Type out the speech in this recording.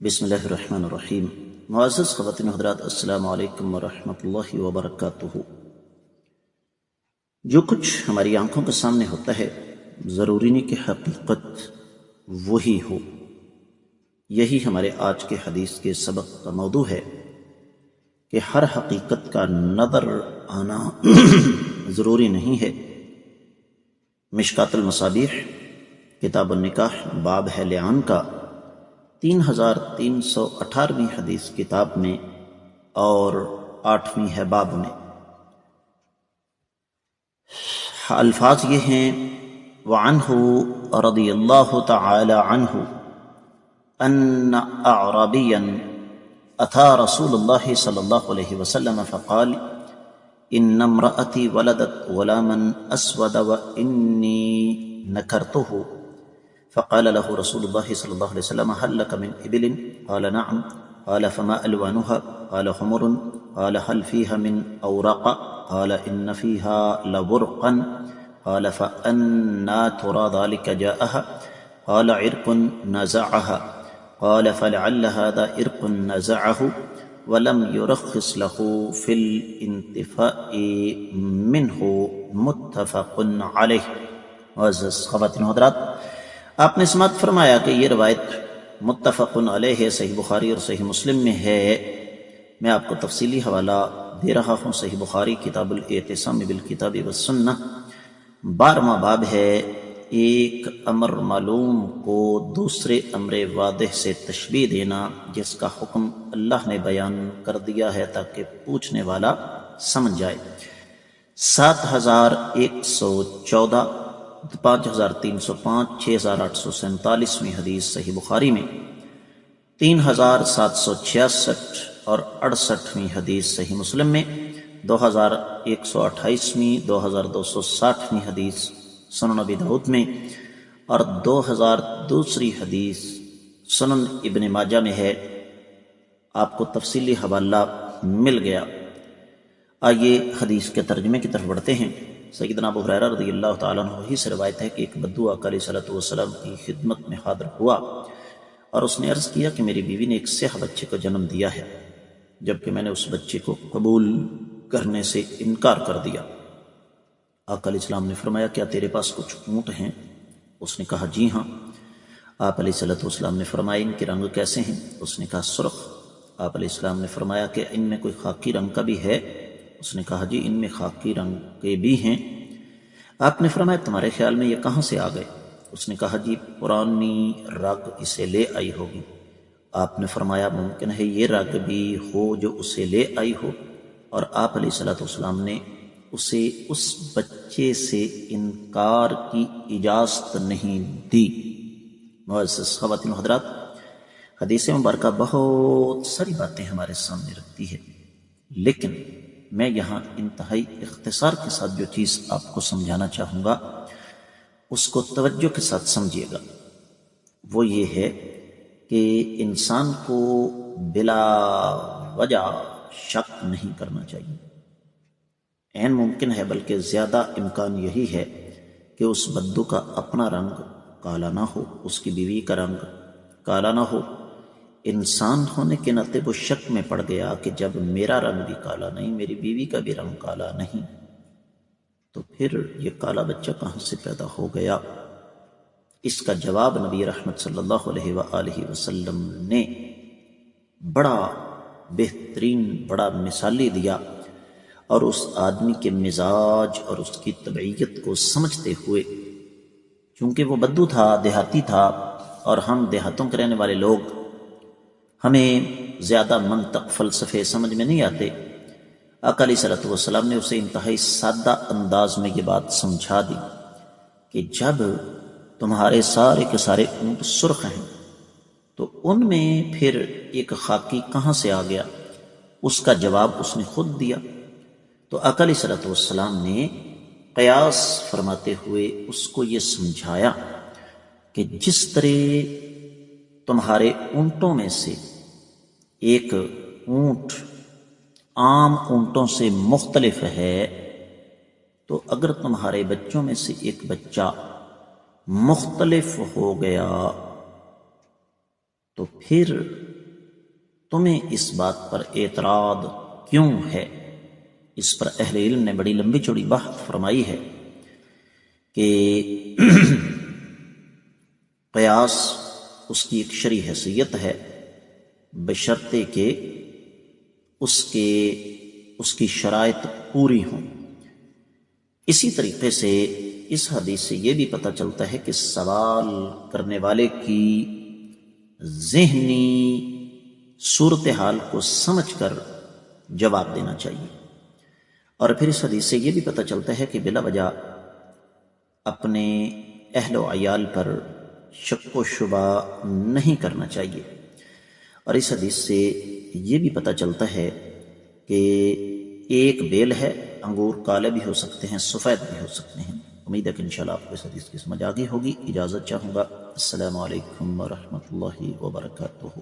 بسم اللہ الرحمن الرحیم۔ معزز خواتین و حضرات، السلام علیکم ورحمۃ اللہ وبرکاتہ۔ جو کچھ ہماری آنکھوں کے سامنے ہوتا ہے ضروری نہیں کہ حقیقت وہی ہو۔ یہی ہمارے آج کے حدیث کے سبق کا موضوع ہے کہ ہر حقیقت کا نظر آنا ضروری نہیں ہے۔ مشکات المصابیح کتاب النکاح باب ہے لعان کا 3318ویں حدیث کتاب میں اور 8ویں ہے باب میں۔ الفاظ یہ ہیں: وعنہ رضی اللہ تعالی عنہ ان اعرابیا اتى رسول اللہ صلی اللہ علیہ وسلم فقال ان امرأتی ولدت غلاما اسود وانی نکرته فقال له رسول الله صلى الله عليه وسلم هل لك من إبل؟ قال نعم. قال فما ألوانها؟ قال حمر. قال هل فيها من أوراق؟ قال إن فيها لبرقا. قال فأنا ترى ذلك جاءها؟ قال عرق نزعها. قال فلعل هذا عرق نزعه ولم يرخص له في الانتفاء منه متفق عليه۔ معزز خواتین و حضرات، آپ نے سماعت فرمایا کہ یہ روایت متفق علیہ صحیح بخاری اور صحیح مسلم میں ہے۔ میں آپ کو تفصیلی حوالہ دے رہا ہوں۔ صحیح بخاری کتاب الاعتصام بالکتاب والسنہ 12واں باب ہے۔ ایک امر معلوم کو دوسرے امر واضح سے تشبیہ دینا، جس کا حکم اللہ نے بیان کر دیا ہے تاکہ پوچھنے والا سمجھ جائے۔ 7114 5305 6847ویں حدیث صحیح بخاری میں، 3766 اور 68ویں حدیث صحیح مسلم میں، 2128ویں 2260ویں حدیث سنن ابی داؤد میں اور 2002 حدیث سنن ابن ماجہ میں ہے۔ آپ کو تفصیلی حوالہ مل گیا۔ آئیے حدیث کے ترجمے کی طرف بڑھتے ہیں۔ سیدنا ابو ہریرہ رضی اللہ تعالیٰ عنہ ہی سے روایت ہے کہ ایک بدو آقا علیہ السلام کی خدمت میں حاضر ہوا اور اس نے عرض کیا کہ میری بیوی نے ایک سیاہ بچے کو جنم دیا ہے، جبکہ میں نے اس بچے کو قبول کرنے سے انکار کر دیا۔ آقا علیہ السلام نے فرمایا کیا تیرے پاس کچھ اونٹ ہیں؟ اس نے کہا جی ہاں۔ آپ علیہ السلام نے فرمایا ان کے رنگ کیسے ہیں؟ اس نے کہا سرخ۔ آپ علیہ السلام نے فرمایا کہ ان میں کوئی خاکی رنگ کا بھی ہے؟ اس نے کہا جی ان میں خاکی رنگ کے بھی ہیں۔ آپ نے فرمایا تمہارے خیال میں یہ کہاں سے آ گئے؟ اس نے کہا جی پرانی رگ اسے لے آئی ہوگی۔ آپ نے فرمایا ممکن ہے یہ رگ بھی ہو جو اسے لے آئی ہو، اور آپ علیہ السلام نے اسے اس بچے سے انکار کی اجازت نہیں دی۔ معزز خواتین و حضرات، حدیث مبارکہ بہت ساری باتیں ہمارے سامنے رکھتی ہے، لیکن میں یہاں انتہائی اختصار کے ساتھ جو چیز آپ کو سمجھانا چاہوں گا اس کو توجہ کے ساتھ سمجھیے گا۔ وہ یہ ہے کہ انسان کو بلا وجہ شک نہیں کرنا چاہیے۔ عین ممکن ہے بلکہ زیادہ امکان یہی ہے کہ اس بدو کا اپنا رنگ کالا نہ ہو، اس کی بیوی کا رنگ کالا نہ ہو۔ انسان ہونے کے ناطے وہ شک میں پڑ گیا کہ جب میرا رنگ بھی کالا نہیں، میری بیوی کا بھی رنگ کالا نہیں، تو پھر یہ کالا بچہ کہاں سے پیدا ہو گیا؟ اس کا جواب نبی رحمت صلی اللہ علیہ وآلہ وسلم نے بڑا بہترین، بڑا مثالی دیا، اور اس آدمی کے مزاج اور اس کی طبعیت کو سمجھتے ہوئے، چونکہ وہ بدو تھا، دیہاتی تھا، اور ہم دیہاتوں کے رہنے والے لوگ، ہمیں زیادہ منطق فلسفے سمجھ میں نہیں آتے۔ آقا علیہ السلام نے اسے انتہائی سادہ انداز میں یہ بات سمجھا دی کہ جب تمہارے سارے کے سارے اونٹ سرخ ہیں تو ان میں پھر ایک خاکی کہاں سے آ گیا؟ اس کا جواب اس نے خود دیا۔ تو آقا علیہ السلام نے قیاس فرماتے ہوئے اس کو یہ سمجھایا کہ جس طرح تمہارے اونٹوں میں سے ایک اونٹ عام اونٹوں سے مختلف ہے، تو اگر تمہارے بچوں میں سے ایک بچہ مختلف ہو گیا تو پھر تمہیں اس بات پر اعتراض کیوں ہے؟ اس پر اہل علم نے بڑی لمبی چوڑی بحث فرمائی ہے کہ قیاس اس کی ایک شرعی حیثیت ہے بشرطے کہ اس کی شرائط پوری ہوں۔ اسی طریقے سے اس حدیث سے یہ بھی پتہ چلتا ہے کہ سوال کرنے والے کی ذہنی صورتحال کو سمجھ کر جواب دینا چاہیے۔ اور پھر اس حدیث سے یہ بھی پتہ چلتا ہے کہ بلا وجہ اپنے اہل و عیال پر شک و شبہ نہیں کرنا چاہیے۔ اور اس حدیث سے یہ بھی پتہ چلتا ہے کہ ایک بیل ہے، انگور کالے بھی ہو سکتے ہیں، سفید بھی ہو سکتے ہیں۔ امید ہے کہ انشاءاللہ آپ کو اس حدیث کی سمجھ آ گئی ہوگی۔ اجازت چاہوں گا۔ السلام علیکم ورحمۃ اللہ وبرکاتہ۔